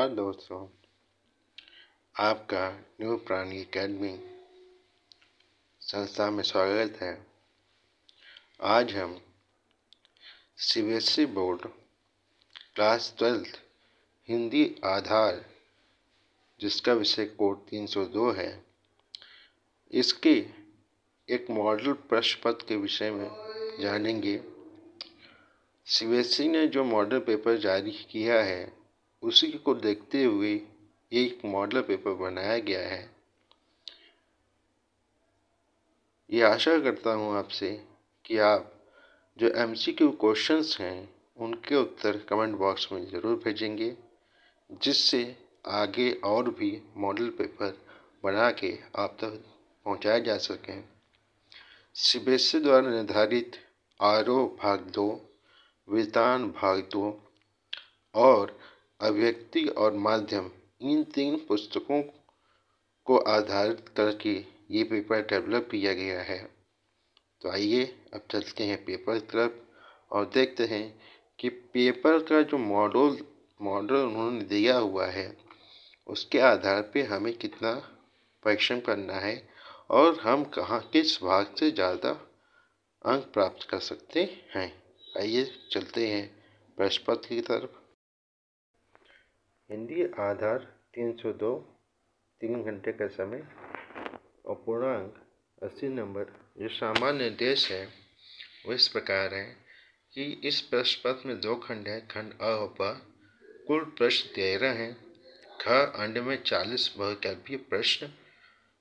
नमस्कार दोस्तों, आपका न्यू प्राणी एकेडमी संस्था में स्वागत है। आज हम सीबीएसई बोर्ड क्लास 12 हिंदी आधार, जिसका विषय कोड 302 है, इसके एक मॉडल प्रश्न पत्र के विषय में जानेंगे। सीबीएसई ने जो मॉडल पेपर जारी किया है उसी को देखते हुए एक मॉडल पेपर बनाया गया है। ये आशा करता हूँ आपसे कि आप जो एमसीक्यू क्वेश्चंस हैं उनके उत्तर कमेंट बॉक्स में ज़रूर भेजेंगे, जिससे आगे और भी मॉडल पेपर बना के आप तक पहुँचाया जा सकें। सीबीएसई द्वारा निर्धारित आरोह भाग 2, विधान भाग 2 और अभिव्यक्ति और माध्यम, इन 3 पुस्तकों को आधारित करके ये पेपर डेवलप किया गया है। तो आइए अब चलते हैं पेपर की तरफ और देखते हैं कि पेपर का जो मॉडल उन्होंने दिया हुआ है उसके आधार पे हमें कितना परिश्रम करना है और हम किस भाग से ज़्यादा अंक प्राप्त कर सकते हैं। आइए चलते हैं प्रश्न पत्र की तरफ। हिंदी आधार 302, 3 घंटे का समय और पूर्णांक 80 नंबर। जो सामान्य निर्देश है वो इस प्रकार है कि इस प्रश्न पत्र में 2 खंड हैं, खंड अ और ब। कुल प्रश्न 13 हैं। ख अंड में 40 बहुकल्पीय प्रश्न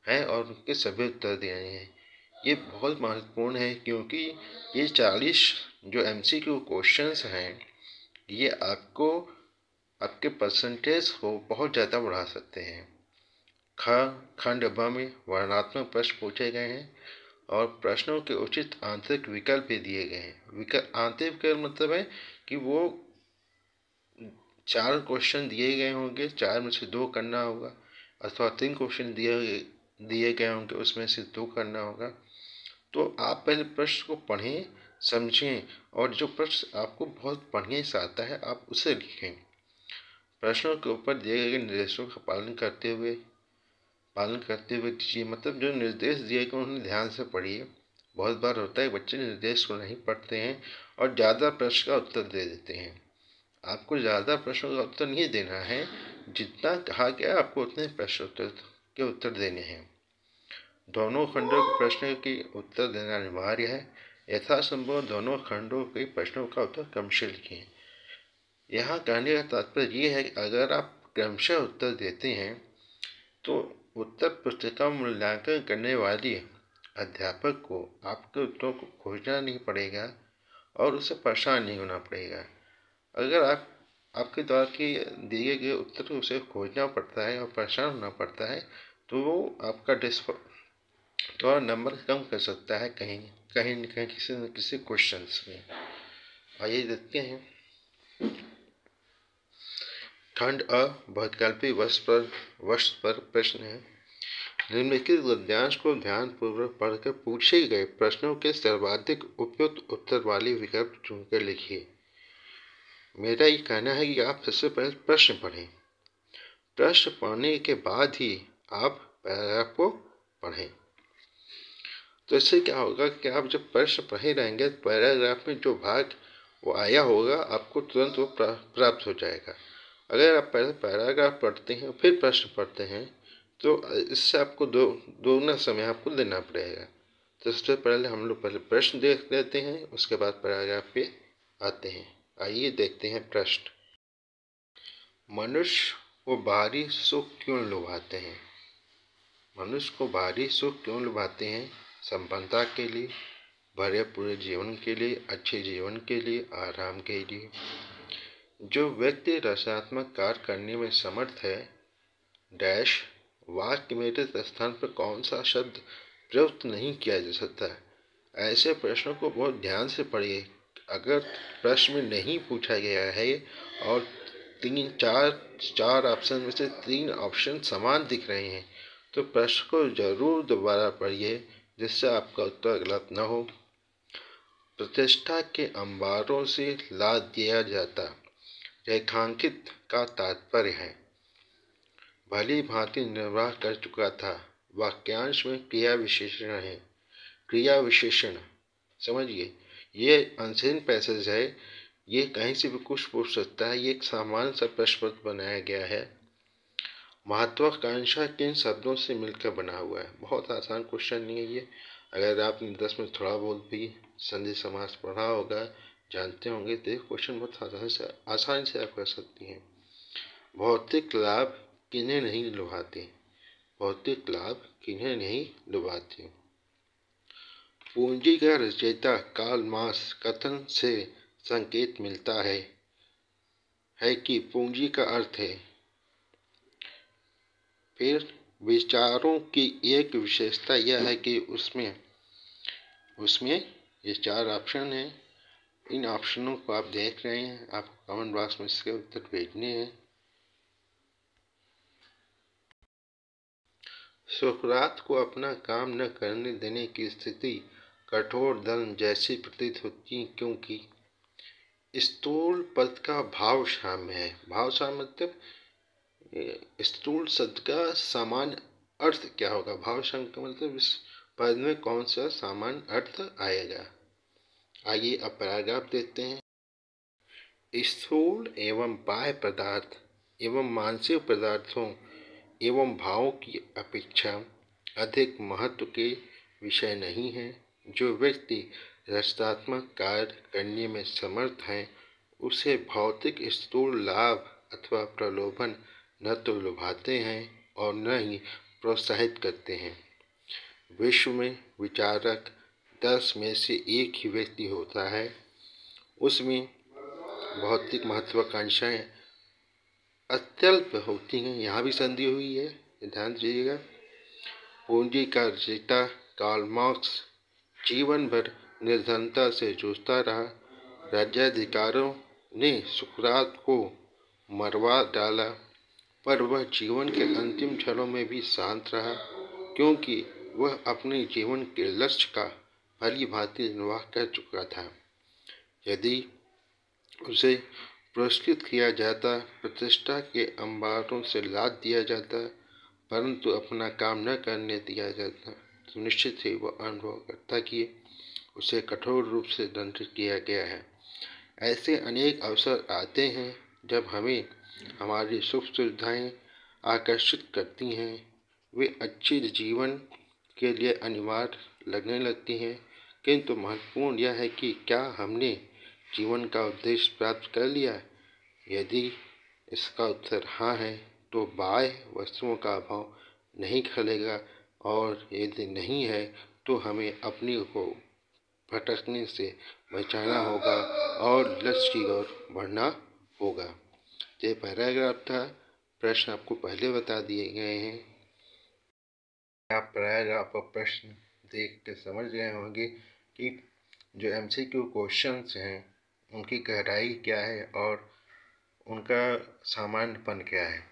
हैं और उनके सभी उत्तर देने हैं। ये बहुत महत्वपूर्ण है क्योंकि ये 40 जो एमसीक्यू क्वेश्चंस हैं ये आपको आपके परसेंटेज को बहुत ज़्यादा बढ़ा सकते हैं। खंड ब में वर्णनात्मक प्रश्न पूछे गए हैं और प्रश्नों के उचित आंतरिक विकल्प भी दिए गए हैं। आंतरिक विकल्प मतलब है कि वो 4 क्वेश्चन दिए गए होंगे, 4 में से 2 करना होगा, अथवा 3 क्वेश्चन दिए गए होंगे, उसमें से 2 करना होगा। तो आप पहले प्रश्न को पढ़ें, समझें और जो प्रश्न आपको बहुत बढ़िया से आता है आप उसे लिखें। प्रश्नों के ऊपर दिए गए निर्देशों का पालन करते हुए दीजिए। मतलब जो निर्देश दिए गए उन्हें ध्यान से पढ़िए। बहुत बार होता है बच्चे निर्देश को नहीं पढ़ते हैं और ज़्यादा प्रश्न का उत्तर दे देते हैं। आपको ज़्यादा प्रश्नों का उत्तर नहीं देना है, जितना कहा गया आपको उतने प्रश्न के उत्तर देने हैं। दोनों खंडों के प्रश्न के उत्तर देना अनिवार्य है। यथासंभव दोनों खंडों के प्रश्नों का उत्तर क्रमशः लिखें। यहाँ कहने का तात्पर्य ये है कि अगर आप क्रमशः उत्तर देते हैं तो उत्तर पुस्तिका मूल्यांकन करने वाली अध्यापक को आपके उत्तरों को खोजना नहीं पड़ेगा और उसे परेशान नहीं होना पड़ेगा। अगर आपके द्वारा के दिए गए उत्तर को उसे खोजना पड़ता है और परेशान होना पड़ता है तो वो आपका थोड़ा नंबर कम कर सकता है कहीं न कहीं किसी न किसी क्वेश्चंस में। आइए देखते हैं। खंड अ बहुकल्पीय वस्तु पर प्रश्न है। निम्नलिखित गद्यांश को ध्यानपूर्वक पढ़कर पूछे गए प्रश्नों के सर्वाधिक उपयुक्त उत्तर वाले विकल्प चुनकर लिखिए। मेरा ये कहना है कि आप सबसे पहले प्रश्न पढ़ें। प्रश्न पढ़ने के बाद ही आप पैराग्राफ को पढ़ें। तो इससे क्या होगा कि आप जब प्रश्न पढ़े रहेंगे तो पैराग्राफ में जो भाग वो आया होगा आपको तुरंत वो प्राप्त हो जाएगा। अगर आप पहले पैराग्राफ पढ़ते हैं फिर प्रश्न पढ़ते हैं तो इससे आपको दोगुना समय आपको देना पड़ेगा। तो सबसे पहले हम लोग पहले प्रश्न देख लेते हैं, उसके बाद पैराग्राफ पे आते हैं। आइए देखते हैं प्रश्न। मनुष्य को बाहरी सुख क्यों लुभाते हैं? मनुष्य को बाहरी सुख क्यों लुभाते हैं? संपन्नता के लिए, भरे पूरे जीवन के लिए, अच्छे जीवन के लिए, आराम के लिए। जो व्यक्ति रचनात्मक कार्य करने में समर्थ है डैश वाक्य में रिक्त स्थान पर कौन सा शब्द प्रयुक्त नहीं किया जा सकता है। ऐसे प्रश्नों को बहुत ध्यान से पढ़िए। अगर प्रश्न में नहीं पूछा गया है और 4 ऑप्शन में से 3 ऑप्शन समान दिख रहे हैं तो प्रश्न को जरूर दोबारा पढ़िए, जिससे आपका उत्तर गलत न हो। प्रतिष्ठा के अंबारों से लाद दिया जाता रेखांकित का तात्पर्य है। भली भांति निर्वाह कर चुका था। वाक्यांश में क्रिया विशेषण है। क्रिया विशेषण समझिए, ये अनसीन पैसेज है, ये कहीं से भी कुछ पूछ सकता है। ये एक सामान्य सा प्रश्न पत्र बनाया गया है। महत्वाकांक्षा किन शब्दों से मिलकर बना हुआ है? बहुत आसान क्वेश्चन नहीं है ये। अगर आपने 10 में थोड़ा बहुत भी संधि समास पढ़ा होगा, जानते होंगे, तो ये क्वेश्चन बहुत आसानी से आप कर सकती हैं। भौतिक लाभ किन्हें नहीं लुभाते? भौतिक लाभ किन्हें नहीं लुभाते? पूंजी का रचयिता कार्ल मार्क्स कथन से संकेत मिलता है कि पूंजी का अर्थ है। फिर विचारों की एक विशेषता यह है कि उसमें ये 4 ऑप्शन हैं। इन ऑप्शनों को आप देख रहे हैं, आपको कमेंट बॉक्स में इसके उत्तर भेजने हैं। सुकरात को अपना काम न करने देने की स्थिति कठोर दंड जैसी प्रतीत होती, क्योंकि स्थूल पद का भाव साम्य है। भाव साम्य मतलब स्थूल शब्द का सामान्य अर्थ क्या होगा? भाव साम्य का मतलब इस पद में कौन सा सामान्य अर्थ आएगा। आइए अब पैराग्राफ देखते हैं। स्थूल एवं बाह्य पदार्थ एवं मानसिक पदार्थों एवं भावों की अपेक्षा अधिक महत्व के विषय नहीं है। जो व्यक्ति रचनात्मक कार्य करने में समर्थ है, उसे भौतिक स्थूल लाभ अथवा प्रलोभन न तो लुभाते हैं और न ही प्रोत्साहित करते हैं। विश्व में विचारक 10 में से एक ही व्यक्ति होता है। उसमें भौतिक महत्वाकांक्षाएं अत्यल्प होती हैं। यहाँ भी संधि हुई है, ध्यान दीजिएगा। पूंजी का रचयिता कार्ल मार्क्स जीवन भर निर्धनता से जूझता रहा। राज्याधिकारों ने सुकरात को मरवा डाला, पर वह जीवन के अंतिम क्षणों में भी शांत रहा, क्योंकि वह अपने जीवन के लक्ष्य का भली भांति निर्वाह कर चुका था। यदि उसे पुरस्कृत किया जाता, प्रतिष्ठा के अंबारों से लाद दिया जाता, परंतु अपना काम न करने दिया जाता, तो निश्चित ही वह अनुभव करता कि उसे कठोर रूप से दंडित किया गया है। ऐसे अनेक अवसर आते हैं जब हमें हमारी सुख सुविधाएं आकर्षित करती हैं। वे अच्छी जीवन के लिए अनिवार्य लगने लगती हैं, किंतु महत्वपूर्ण यह है कि क्या हमने जीवन का उद्देश्य प्राप्त कर लिया? यदि इसका उत्तर हाँ है, तो बाह्य वस्तुओं का अभाव नहीं खलेगा, और यदि नहीं है, तो हमें अपनी को भटकने से बचाना होगा और लक्ष्य की ओर बढ़ना होगा। ये पैराग्राफ था। प्रश्न आपको पहले बता दिए गए हैं। आप पैराग्राफ और प्रश्न देख के समझ गए होंगे कि जो MCQ क्वेश्चंस हैं उनकी गहराई क्या है और उनका सामान्यपन क्या है।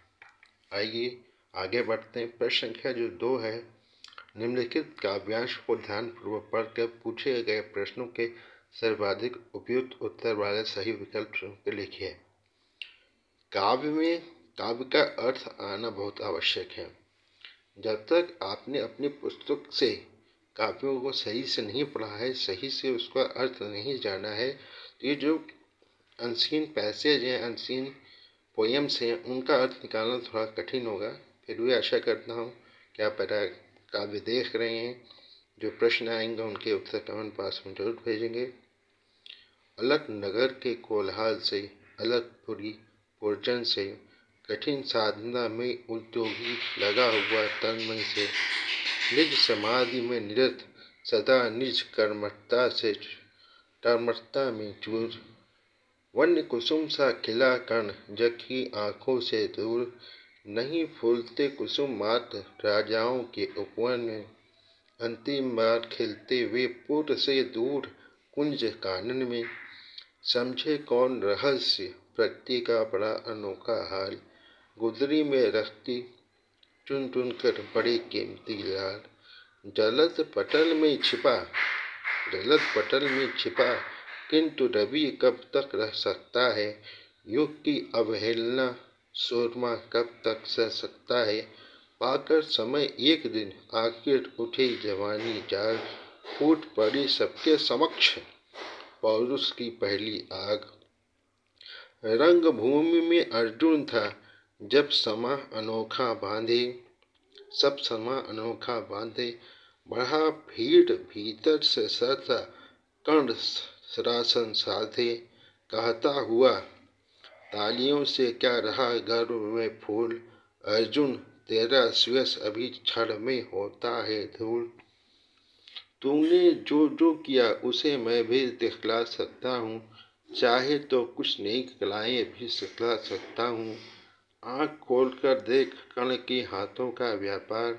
आइए आगे बढ़ते हैं। प्रश्न संख्या जो 2 है, निम्नलिखित काव्यांश को ध्यानपूर्वक पढ़कर पूछे गए प्रश्नों के सर्वाधिक उपयुक्त उत्तर वाले सही विकल्प चुनकर लिखिए। काव्य में काव्य का अर्थ आना बहुत आवश्यक है। जब तक आपने अपनी पुस्तक से काव्यों को सही से नहीं पढ़ा है, सही से उसका अर्थ नहीं जाना है, तो ये जो अनसीन पैसेज हैं, अनसीन पोएम्स हैं, उनका अर्थ निकालना थोड़ा कठिन होगा। फिर भी आशा करता हूँ कि आप काव्य देख रहे हैं। जो प्रश्न आएंगे उनके उत्तर कमेंट बॉक्स में जरूर भेजेंगे। अलग नगर के कोलाहल से, अलग पूरी पूर्जन से, कठिन साधना में उद्योगी लगा हुआ तन मन से, निज समाधि में निरत सदा निज कर्मठता में चूर, वन्य कुसुम सा खिला कर्ण जखी आँखों से दूर, नहीं फूलते कुसुम मात्र राजाओं के उपवन में, अंतिम बार खिलते वे पूर्व से दूर कुंज कानन में, समझे कौन रहस्य प्रकृति का बड़ा अनोखा हाल, गुदरी में रखती चुन चुन कर बड़े कीमती लाल, जलद पटल में छिपा किंतु रवि कब तक रह सकता है, युग की अवहेलना सुरमा कब तक सह सकता है, पाकर समय एक दिन आखिर उठे जवानी जाग, फूट पड़ी सबके समक्ष पौरुष की पहली आग। रंगभूमि में अर्जुन था जब समा अनोखा बांधे, सब समा अनोखा बांधे, बढ़ा भीड़ भीतर से सहसा कर्ण सरासन साधे, कहता हुआ तालियों से क्या रहा गर्व में फूल, अर्जुन तेरा श्वेस अभी क्षण में होता है धूल। तूने जो जो किया उसे मैं भी दिखला सकता हूँ, चाहे तो कुछ नई कलाएं भी सिखला सकता हूँ। आँख खोलकर देख कर्ण के हाथों का व्यापार,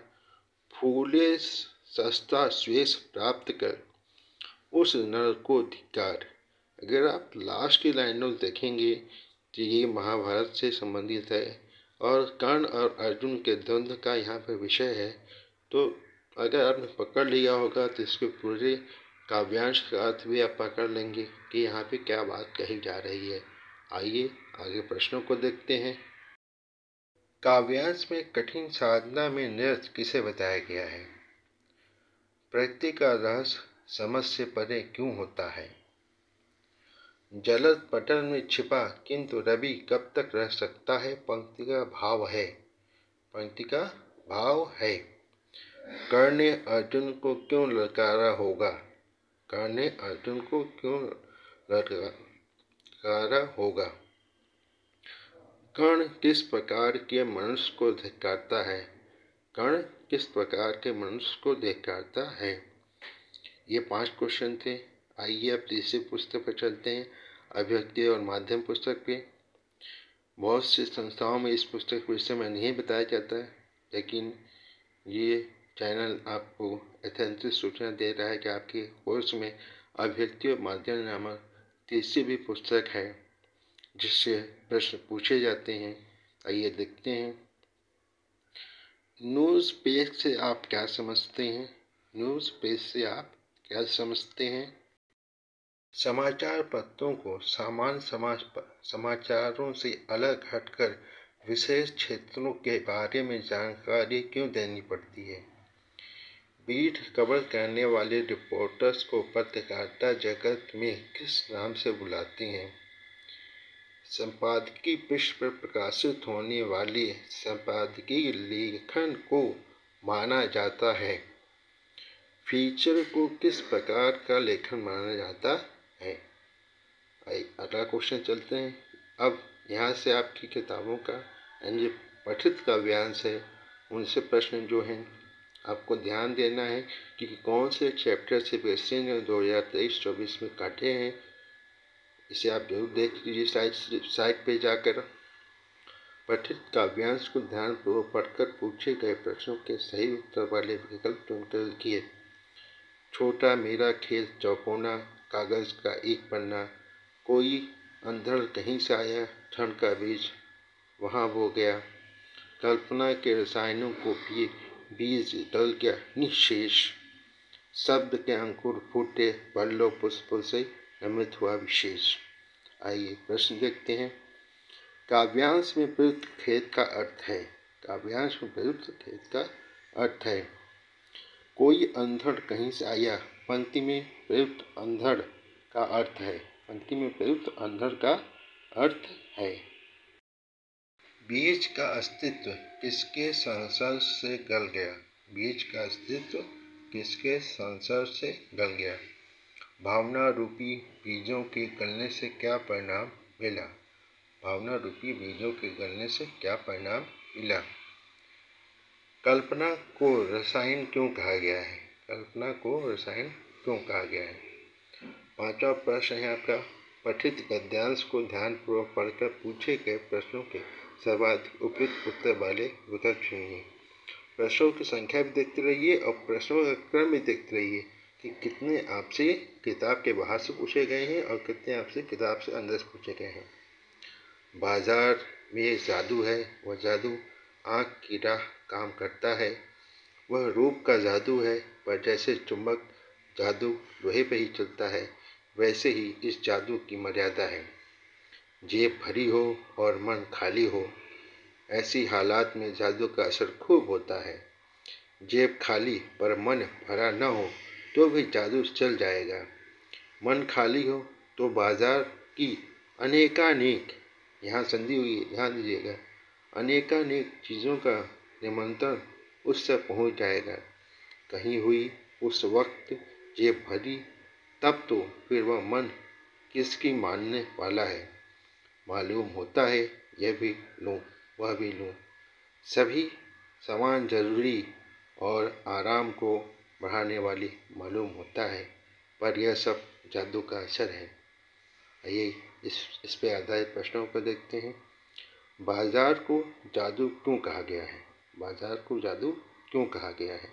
फूले सस्ता श्वेस प्राप्त कर उस नर को धिक्कार। अगर आप लास्ट की लाइनों देखेंगे तो ये महाभारत से संबंधित है और कर्ण और अर्जुन के द्वंद्व का यहाँ पर विषय है। तो अगर आपने पकड़ लिया होगा तो इसके पूरे काव्यांश का अर्थ भी आप पकड़ लेंगे कि यहाँ पे क्या बात कही जा रही है। आइए आगे प्रश्नों को देखते हैं। काव्यांश में कठिन साधना में निरत किसे बताया गया है? प्रकृति का रहस्य समझ से परे क्यों होता है? जलद पटल में छिपा किंतु रवि कब तक रह सकता है, पंक्ति का भाव है। पंक्ति का भाव है। कर्ण ने अर्जुन को क्यों ललकारा होगा? कर्ण ने अर्जुन को क्यों ललकारा होगा? कर्ण किस प्रकार के मनुष्य को धिक्कारता है? कर्ण किस प्रकार के मनुष्य को धिक्कारता है? ये 5 क्वेश्चन थे। आइए अब तीसरी पुस्तक पर चलते हैं, अभिव्यक्ति और माध्यम पुस्तक पे। बहुत सी संस्थाओं में इस पुस्तक के विषय में नहीं बताया जाता है, लेकिन ये चैनल आपको यथाचित सूचना दे रहा है कि आपके कोर्स में अभिव्यक्ति और माध्यम नामक तीसरी भी पुस्तक है जिससे प्रश्न पूछे जाते हैं। आइए देखते हैं। न्यूज़ पेज से आप क्या समझते हैं? न्यूज़ पेज से आप क्या समझते हैं? समाचार पत्रों को सामान्य समाचारों से अलग हटकर विशेष क्षेत्रों के बारे में जानकारी क्यों देनी पड़ती है? बीट कवर करने वाले रिपोर्टर्स को पत्रकारिता जगत में किस नाम से बुलाते हैं? संपादकीय पृष्ठ पर प्रकाशित होने वाले संपादकीय लेखन को माना जाता है। फीचर को किस प्रकार का लेखन माना जाता है? अगला क्वेश्चन चलते हैं। अब यहाँ से आपकी किताबों का यानी पठित काव्यांश है उनसे प्रश्न जो हैं आपको ध्यान देना है कि कौन से चैप्टर से क्वेश्चन 2023-24 में काटे हैं। इसे आप जरूर देख लीजिए साइट पे जाकर। पठित काव्यांश को ध्यानपूर्वक पढ़कर पूछे गए प्रश्नों के सही उत्तर वाले विकल्प चुनकर लिखिए। छोटा मेरा खेत चौकोना, कागज का एक पन्ना, कोई अंधड़ कहीं से आया, ठंड का बीज वहाँ बो गया, कल्पना के रसायनों को पिए बीज गल गया निःशेष, शब्द के अंकुर फूटे पल्लो पुष्प से नमित हुआ विशेष। आइए प्रश्न देखते हैं। काव्यांश में प्रयुक्त खेत का अर्थ है। काव्यांश में प्रयुक्त खेत का अर्थ है। कोई अंधड़ कहीं से आया, पंक्ति में प्रयुक्त अंधड़ का अर्थ है। पंक्ति में प्रयुक्त अंधड़ का अर्थ है। बीज का अस्तित्व किसके संसर्ग से गल गया? बीज का अस्तित्व किसके संसर्ग से गल गया? भावना रूपी बीजों के गलने से क्या परिणाम मिला? भावना रूपी बीजों के गलने से क्या परिणाम मिला? कल्पना को रसायन क्यों कहा गया है? कल्पना को रसायन क्यों कहा गया है? 5वां प्रश्न है आपका, पठित गद्यांश को ध्यानपूर्वक पढ़कर पूछे गए प्रश्नों के सर्वाधिक उपयुक्त उत्तर वाले विकल्प चुनिए। प्रश्नों की संख्या भी देखते रहिए और प्रश्नों का क्रम भी देखते रहिए कि कितने आपसे किताब के बाहर से पूछे गए हैं और कितने आपसे किताब से अंदर से पूछे गए हैं। बाजार में जादू है, वह जादू आँख की राह काम करता है। वह रूप का जादू है, पर जैसे चुंबक जादू लोहे पर ही चलता है, वैसे ही इस जादू की मर्यादा है। जेब भरी हो और मन खाली हो ऐसी हालात में जादू का असर खूब होता है। जेब खाली पर मन भरा न हो तो भी जादू चल जाएगा। मन खाली हो तो बाजार की अनेकानेक, यहाँ संधि हुई है, ध्यान दीजिएगा, अनेकानेक चीज़ों का निमंत्रण उससे पहुँच जाएगा। कहीं हुई उस वक्त जेब भरी, तब तो फिर वह मन किसकी मानने वाला है। मालूम होता है यह भी लूँ वह भी लूँ, सभी सामान जरूरी और आराम को बढ़ाने वाली मालूम होता है, पर यह सब जादू का असर है। आइए इस पे आधारित प्रश्नों को देखते हैं। बाजार को जादू क्यों कहा गया है? बाजार को जादू क्यों कहा गया है?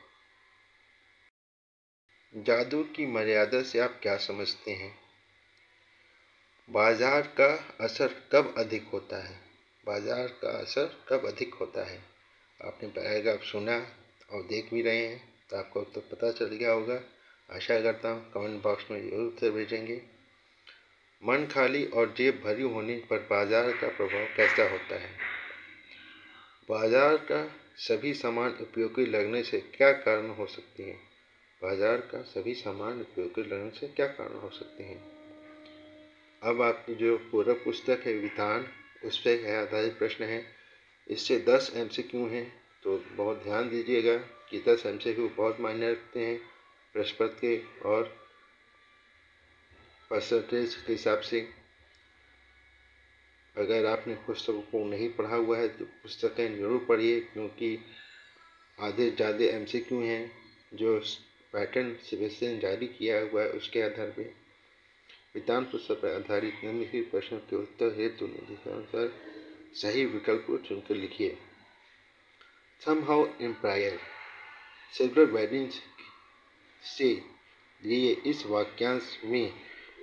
जादू की मर्यादा से आप क्या समझते हैं? बाजार का असर कब अधिक होता है? बाजार का असर कब अधिक होता है? आपने पैराग्राफ सुना और देख भी रहे हैं तो आपको तो पता चल गया होगा। आशा करता हूँ कमेंट बॉक्स में जरूर उत्तर भेजेंगे। मन खाली और जेब भरी होने पर बाजार का प्रभाव कैसा होता है? बाजार का सभी सामान उपयोगी लगने से क्या कारण हो सकते हैं? बाजार का सभी सामान उपयोगी लगने से क्या कारण हो सकते हैं? अब आपकी जो पूरा पुस्तक है विधान, उस पर आधारित प्रश्न है। इससे 10 MCQ हैं, तो बहुत ध्यान दीजिएगा कि 10 MCQ बहुत मायने रखते हैं प्रश्न पत्र के और परसेंटेज के हिसाब से। अगर आपने पुस्तकों को नहीं पढ़ा हुआ है तो पुस्तकें जरूर पढ़िए, क्योंकि आधे ज़्यादा MCQ हैं जो पैटर्न सीबीएसई ने जारी किया हुआ है, उसके आधार पर विधान पुस्तक पर आधारित निम्नलिखित प्रश्नों के उत्तर हेतु अनुसार सही विकल्प को चुनकर लिखिए। Somehow in prayer, several weddings से लिए इस वाक्यांश में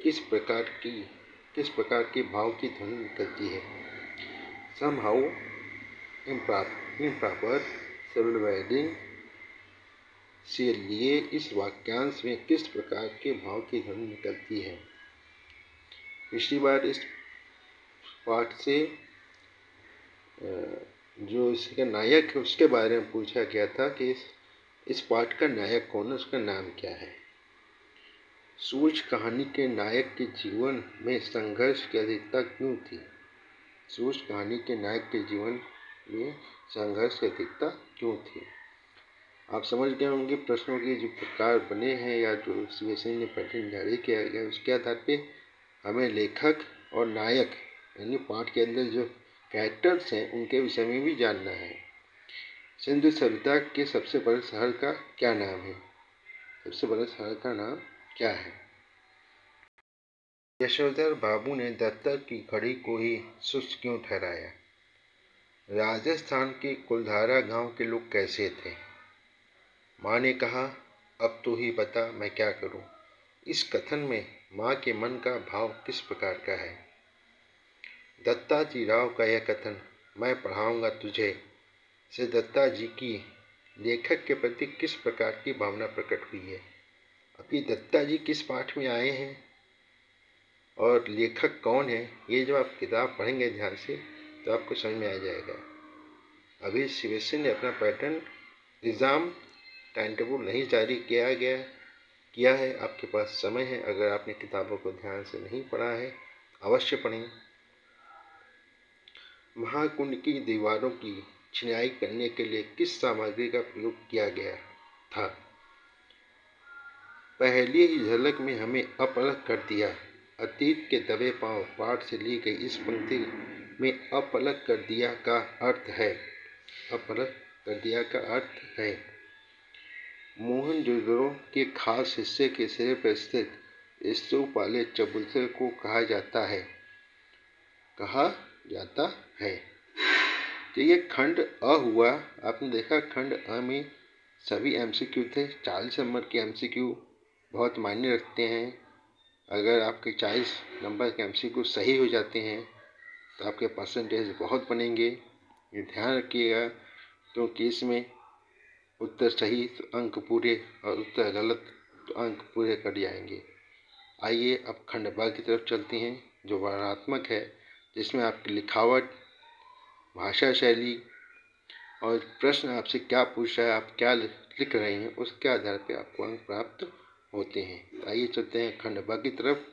किस प्रकार के भाव की ध्वनि निकलती है? Somehow improper, several weddings से लिए इस वाक्यांश में किस प्रकार के भाव की ध्वनि निकलती है? पिछली बार इस पाठ से जो इसका नायक है उसके बारे में पूछा गया था कि इस पाठ का नायक कौन है, उसका नाम क्या है। सूझ कहानी के नायक के जीवन में संघर्ष की अधिकता क्यों थी? सूझ कहानी के नायक के जीवन में संघर्ष की अधिकता क्यों थी? आप समझ गए होंगे प्रश्नों के जो प्रकार बने हैं या जो सीबीएसई ने पैटर्न जारी किया गया उसके आधार पे हमें लेखक और नायक यानी पाठ के अंदर जो कैरेक्टर्स हैं उनके विषय में भी जानना है। सिंधु सभ्यता के सबसे बड़े शहर का क्या नाम है? सबसे बड़े शहर का नाम क्या है? यशोधर बाबू ने दत्ता की घड़ी को ही सुस्त क्यों ठहराया? राजस्थान के कुलधारा गांव के लोग कैसे थे? माँ ने कहा, अब तू ही बता मैं क्या करूं। इस कथन में माँ के मन का भाव किस प्रकार का है? दत्ताजी राव का यह कथन, मैं पढ़ाऊंगा तुझे, से दत्ता जी की लेखक के प्रति किस प्रकार की भावना प्रकट हुई है? अभी दत्ता जी किस पाठ में आए हैं और लेखक कौन है, ये जब आप किताब पढ़ेंगे ध्यान से तो आपको समझ में आ जाएगा। अभी सीबीएसई ने अपना पैटर्न एग्ज़ाम टाइम टेबल नहीं जारी किया है। आपके पास समय है, अगर आपने किताबों को ध्यान से नहीं पढ़ा है अवश्य पढ़ें। महाकुंड की दीवारों की छिनाई करने के लिए किस सामग्री का प्रयोग किया गया था? पहली ही झलक में हमें अपलक कर दिया। अतीत के दबे पांव पाठ से ली गई इस पंक्ति में अपलक कर दिया का अर्थ है, अपलक कर दिया का अर्थ है मोहनजोदड़ो के खास हिस्से के सिरे पर स्थित स्तूप वाले चबूतरे को कहा जाता है। तो ये खंड अ हुआ। आपने देखा खंड अ में सभी MCQ थे। 40 नंबर के MCQ बहुत मायने रखते हैं। अगर आपके 40 नंबर के MCQ सही हो जाते हैं तो आपके परसेंटेज बहुत बनेंगे। ये ध्यान रखिएगा, क्योंकि इसमें उत्तर सही तो अंक पूरे और उत्तर गलत तो अंक पूरे कट जाएंगे। आइए अब खंड ब की तरफ चलते हैं, जो वर्णनात्मक है, जिसमें आपकी लिखावट, भाषा शैली और प्रश्न आपसे क्या पूछ रहा है, आप क्या लिख रहे हैं, उसके आधार पर आपको अंक प्राप्त होते हैं। आइए चलते हैं खंड ब की तरफ।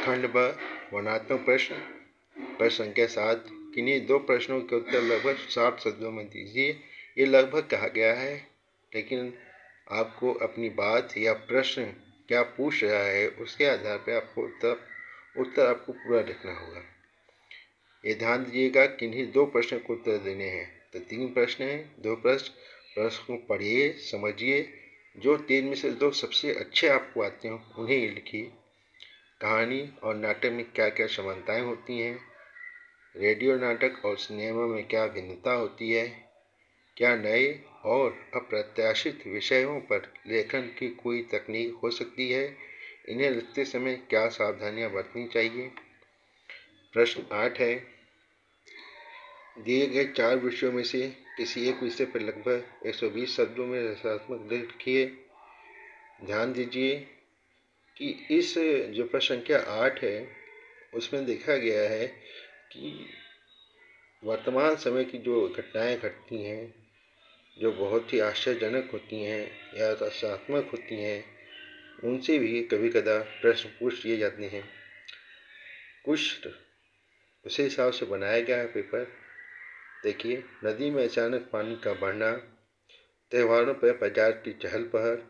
खंड ब वर्णनात्मक प्रश्न। प्रश्न संख्या 7, किन्हीं दो प्रश्नों के उत्तर लगभग 60 शब्दों में दीजिए। ये लगभग कहा गया है, लेकिन आपको अपनी बात या प्रश्न क्या पूछ रहा है उसके आधार पर आपको उत्तर आपको पूरा लिखना होगा। ये ध्यान दीजिएगा, किन्हीं दो प्रश्न को उत्तर देने हैं। तो 3 प्रश्न हैं, 2 प्रश्न को पढ़िए, समझिए, जो 3 में से 2 सबसे अच्छे आपको आते हो उन्हें ही लिखिए। कहानी और नाटक में क्या क्या समानताएं होती हैं, रेडियो नाटक और सिनेमा में क्या भिन्नता होती है, क्या नए और अप्रत्याशित विषयों पर लेखन की कोई तकनीक हो सकती है, इन्हें लिखते समय क्या सावधानियां बरतनी चाहिए। प्रश्न 8 है, दिए गए 4 विषयों में से किसी एक विषय पर लगभग 120 शब्दों में रचनात्मक लेख लिखिए। ध्यान दीजिए कि इस जो प्रश्न संख्या 8 है उसमें देखा गया है कि वर्तमान समय की जो घटनाएं घटती हैं, जो बहुत ही आश्चर्यजनक होती हैं या रचनात्मक होती हैं, उनसे भी कभी कदा प्रश्न पूछ लिए जाते हैं। कुछ उसी हिसाब से बनाया गया है पेपर। देखिए, नदी में अचानक पानी का बढ़ना, त्योहारों पर बाजार की चहल पहल,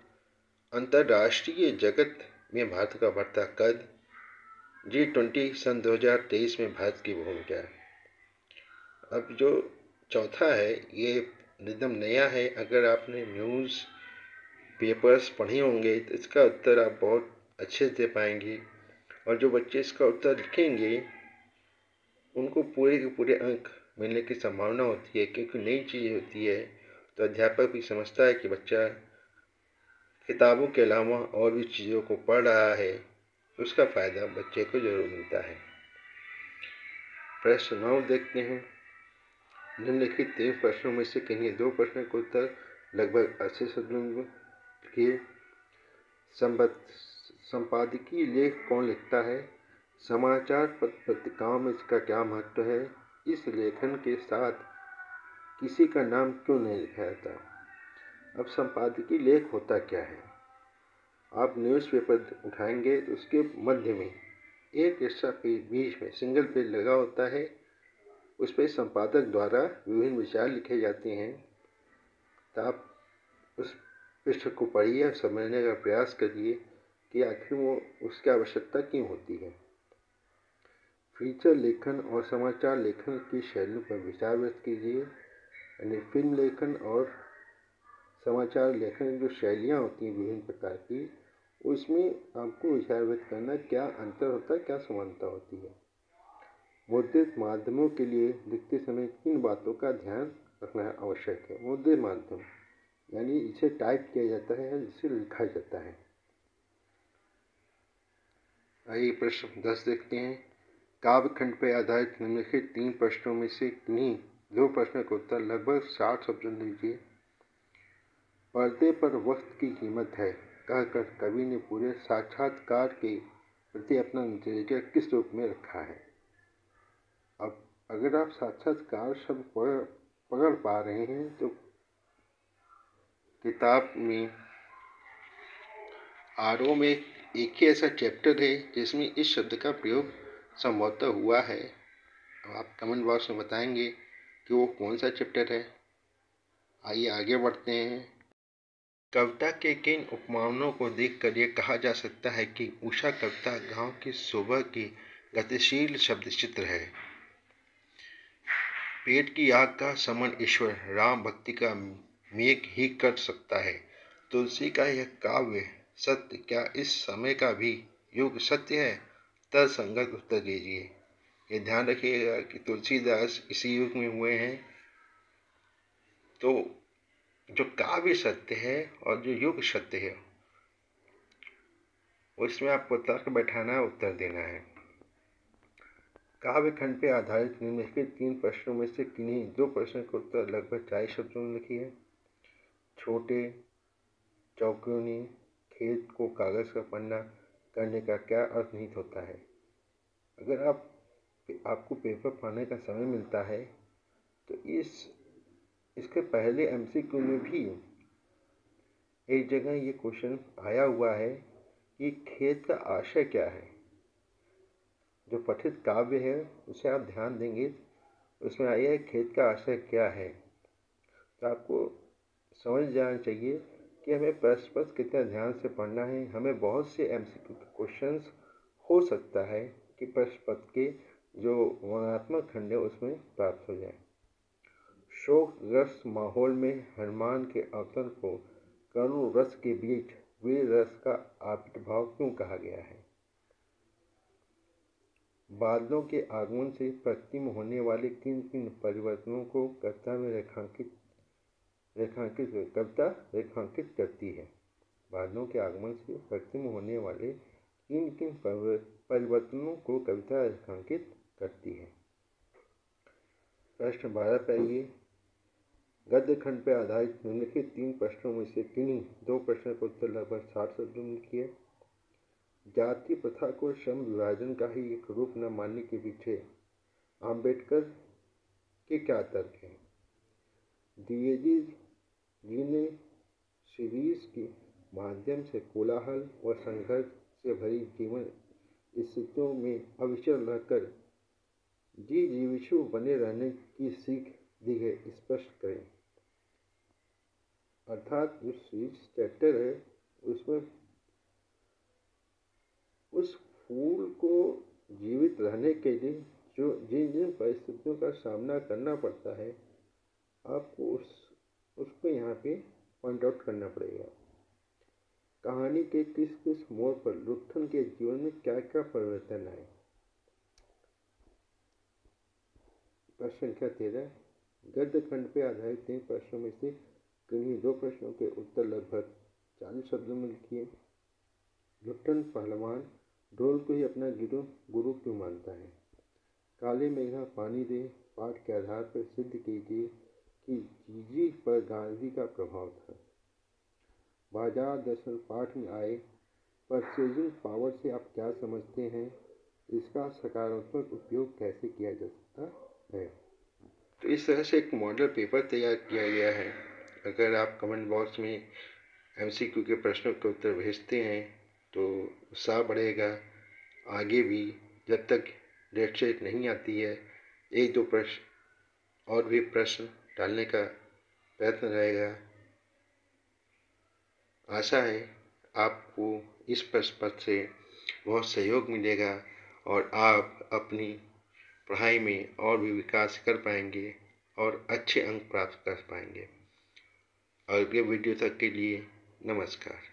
अंतर्राष्ट्रीय जगत में भारत का बढ़ता कद, G20 सन 2023 में भारत की भूमिका। अब जो चौथा है ये एकदम नया है। अगर आपने न्यूज़ पेपर्स पढ़े होंगे तो इसका उत्तर आप बहुत अच्छे से दे पाएंगे, और जो बच्चे इसका उत्तर लिखेंगे उनको पूरे के पूरे अंक मिलने की संभावना होती है, क्योंकि नई चीज़ होती है तो अध्यापक भी समझता है कि बच्चा किताबों के अलावा और भी चीज़ों को पढ़ रहा है, उसका फ़ायदा बच्चे को जरूर मिलता है। प्रश्न 9 देखते हैं। निम्नलिखित 3 प्रश्नों में से किन्हीं 2 प्रश्नों का उत्तर लगभग 80 शब्दों में लिखिए। संपादकीय लेख कौन लिखता है, समाचार पत्रिकाओं में इसका क्या महत्व है, इस लेखन के साथ किसी का नाम क्यों नहीं लिखा जाता। अब संपादकीय लेख होता क्या है। आप न्यूज़पेपर उठाएंगे तो उसके मध्य में एक हिस्सा के बीच में सिंगल पेज लगा होता है, उस पर संपादक द्वारा विभिन्न विचार लिखे जाते हैं। तो आप उस पृष्ठ को पढ़िए और समझने का प्रयास करिए कि आखिर वो उसकी आवश्यकता क्यों होती है। फीचर लेखन और समाचार लेखन की शैलियों पर विचार व्यक्त कीजिए। यानी फिल्म लेखन और समाचार लेखन की जो शैलियाँ होती हैं विभिन्न प्रकार की, उसमें आपको विचार व्यक्त करना, क्या अंतर होता है, क्या समानता होती है। मुद्रित माध्यमों के लिए लिखते समय किन बातों का ध्यान रखना आवश्यक है। मुद्रित माध्यम यानी इसे टाइप किया जाता है, जिसे लिखा जाता है। आइए प्रश्न 10 देखते हैं। काव्यखंड पर आधारित निम्नलिखित 3 प्रश्नों में से किन्हीं 2 प्रश्नों का उत्तर लगभग 60 शब्दों में दीजिए। पर्दे पर वक्त की कीमत है कहकर कवि ने पूरे साक्षात्कार के प्रति अपना नजरिया किस रूप में रखा है। अब अगर आप साक्षात्कार शब्द पकड़ पा रहे हैं तो किताब में आरओ में एक ही ऐसा चैप्टर है जिसमें इस शब्द का प्रयोग संभवतः हुआ है। अब आप कमेंट बॉक्स में बताएंगे कि वो कौन सा चैप्टर है। आइए आगे बढ़ते हैं। कविता के किन उपमानों को देखकर यह कहा जा सकता है कि उषा कविता गांव की सुबह की गतिशील शब्द चित्र है। पेट की आग का समन ईश्वर राम भक्ति का मेघ ही कर सकता है। तुलसी का यह काव्य सत्य क्या इस समय का भी युग सत्य है। तर्कसंगत उत्तर दीजिए। ये ध्यान रखिएगा कि तुलसीदास इसी युग में हुए हैं, तो जो काव्य सत्य है और जो युग सत्य है उसमें आपको तर्क बैठाना, उत्तर देना है। काव्यखंड पर आधारित निम्नलिखित 3 प्रश्नों में से किन्हीं 2 प्रश्नों का उत्तर लगभग 40 शब्दों में लिखिए। छोटे चौकोनी खेत को कागज का पन्ना करने का क्या अर्थ निहित होता है। अगर आपको पेपर पढ़ने का समय मिलता है तो इस इसके पहले MCQ में भी एक जगह ये क्वेश्चन आया हुआ है कि खेत का आशय क्या है। जो पठित काव्य है उसे आप ध्यान देंगे, उसमें आया है खेत का आशय क्या है। तो आपको समझ जाना चाहिए कि हमें प्रश्न पत्र कितना ध्यान से पढ़ना है। हमें बहुत से MCQ के क्वेश्चंस हो सकता है कि प्रश्न पत्र के जो वर्णनात्मक खंड है उसमें प्राप्त हो जाए। शोकग्रस्त माहौल में हनुमान के अवतरण को करुण रस के बीच वीर रस का आविर्भाव क्यों कहा गया है। बादलों के आगमन से प्रकृति में होने वाले किन किन परिवर्तनों को कविता रेखांकित करती है। बादलों के आगमन से प्रकृति में होने वाले किन किन परिवर्तनों को कविता रेखांकित करती है। प्रश्न 12 पर आइए। गद्य खंड पर आधारित निम्नलिखित 3 प्रश्नों में से किन्हीं 2 प्रश्नों का उत्तर लगभग 60 शब्दों में लिखिए। जाति प्रथा को श्रम विभाजन का ही एक रूप न मानने के पीछे आम्बेडकर के क्या तर्क हैं। DAG जी ने सीरीज के माध्यम से कोलाहल व संघर्ष से भरी जीवन स्थितियों में अविचल रहकर जीविशु बने रहने की सीख दी है, स्पष्ट करें। अर्थात जो सीरीज चैप्टर है उसमें उस फूल को जीवित रहने के लिए जो जिन जिन परिस्थितियों का सामना करना पड़ता है आपको उसको यहाँ पे पॉइंट आउट करना पड़ेगा। कहानी के किस किस मोड़ पर लुट्ठन के जीवन में क्या क्या परिवर्तन आए। प्रश्न संख्या 13। गद्य खंड पर आधारित 3 प्रश्नों में से किन्हीं 2 प्रश्नों के उत्तर लगभग 40 शब्दों में लिखिए। लुट्ठन पहलवान ढोल को ही अपना गुरु क्यों मानता है। काले मेघा पानी दे पाठ के आधार पर सिद्ध कीजिए कि जीजी पर गांधी का प्रभाव था। बाजार दरअसल पाठ में आए परचेजिंग पावर से आप क्या समझते हैं, इसका सकारात्मक उपयोग कैसे किया जा सकता है। तो इस तरह से एक मॉडल पेपर तैयार किया गया है। अगर आप कमेंट बॉक्स में MCQ के प्रश्नों के उत्तर भेजते हैं तो उत्साह बढ़ेगा। आगे भी जब तक डेट शीट नहीं आती है 1-2 प्रश्न और भी प्रश्न डालने का प्रयत्न रहेगा। आशा है आपको इस प्रश्न पत्र से बहुत सहयोग मिलेगा और आप अपनी पढ़ाई में और भी विकास कर पाएंगे और अच्छे अंक प्राप्त कर पाएंगे। अगले वीडियो तक के लिए नमस्कार।